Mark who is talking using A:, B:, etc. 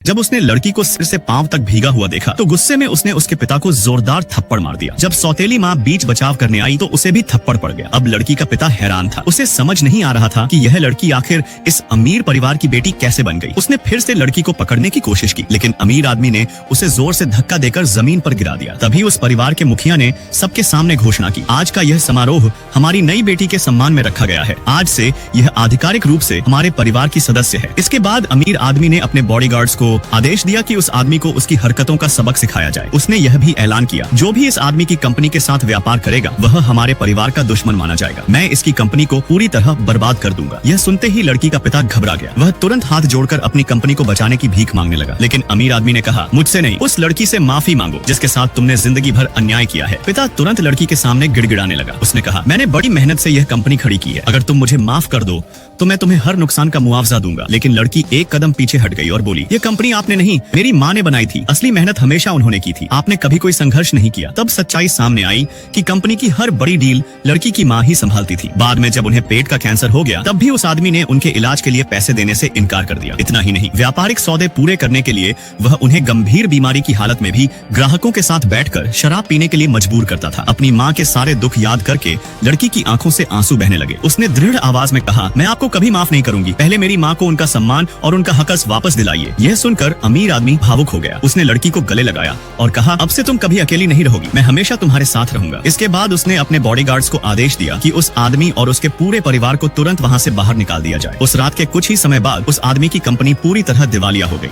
A: जब उसने लड़की को सिर से पांव तक भीगा हुआ देखा तो गुस्से में उसने उसके पिता को जोरदार थप्पड़ मार दिया। जब सौतेली माँ बीच बचाव करने आई तो उसे भी थप्पड़ पड़ गया। अब लड़की का पिता हैरान था। उसे समझ नहीं आ रहा था कि यह लड़की आखिर इस अमीर परिवार की बेटी कैसे बन गई। उसने फिर से लड़की को पकड़ने की कोशिश की, लेकिन अमीर आदमी ने उसे जोर से धक्का देकर जमीन पर गिरा दिया। तभी उस परिवार के मुखिया ने सबके सामने घोषणा की, आज का यह समारोह हमारी नई बेटी के सम्मान में रखा गया है। आज से यह आधिकारिक रूप से हमारे परिवार की सदस्य है। इसके बाद अमीर आदमी ने अपने बॉडीगार्ड्स को आदेश दिया कि उस आदमी को उसकी हरकतों का सबक सिखाया जाए। उसने यह भी ऐलान किया, जो भी इस आदमी की कंपनी के साथ व्यापार करेगा वह हमारे परिवार का दुश्मन माना जाएगा। मैं इसकी कंपनी को पूरी तरह बर्बाद कर दूंगा। यह सुनते ही लड़की का पिता घबरा गया। वह तुरंत हाथ जोड़कर अपनी कंपनी को बचाने की भीख मांगने लगा, लेकिन अमीर आदमी ने कहा, मुझसे नहीं, उस लड़की से माफी मांगो जिसके साथ तुमने जिंदगी भर अन्याय किया है। पिता तुरंत लड़की के सामने गिड़गिड़ाने लगा। उसने कहा, मैंने बड़ी मेहनत से यह कंपनी खड़ी की है। अगर तुम मुझे माफ कर दो तो मैं तुम्हें हर नुकसान का मुआवजा दूंगा। लेकिन लड़की एक कदम पीछे हट गई और बोली, ये कंपनी आपने नहीं, मेरी माँ ने बनाई थी। असली मेहनत हमेशा उन्होंने की थी। आपने कभी कोई संघर्ष नहीं किया। तब सच्चाई सामने आई कि कंपनी की हर बड़ी डील लड़की की माँ ही संभालती थी। बाद में जब उन्हें पेट का कैंसर हो गया तब भी उस आदमी ने उनके इलाज के लिए पैसे देने से इनकार कर दिया। इतना ही नहीं, व्यापारिक सौदे पूरे करने के लिए वह उन्हें गंभीर बीमारी की हालत में भी ग्राहकों के साथ बैठकर शराब पीने के लिए मजबूर करता था। अपनी माँ के सारे दुख याद करके लड़की की आंखों से आंसू बहने लगे। उसने दृढ़ आवाज में कहा, मैं आपको कभी माफ नहीं करूंगी। पहले मेरी माँ को उनका सम्मान और उनका हकस वापस दिलाइए। यह सुनकर अमीर आदमी भावुक हो गया। उसने लड़की को गले लगाया और कहा, अब से तुम कभी अकेली नहीं रहोगी, मैं हमेशा तुम्हारे साथ रहूंगा। इसके बाद उसने अपने बॉडीगार्ड्स को आदेश दिया कि उस आदमी और उसके पूरे परिवार को तुरंत वहां से बाहर निकाल दिया जाए। उस रात के कुछ ही समय बाद उस आदमी की कंपनी पूरी तरह दिवालिया हो गई।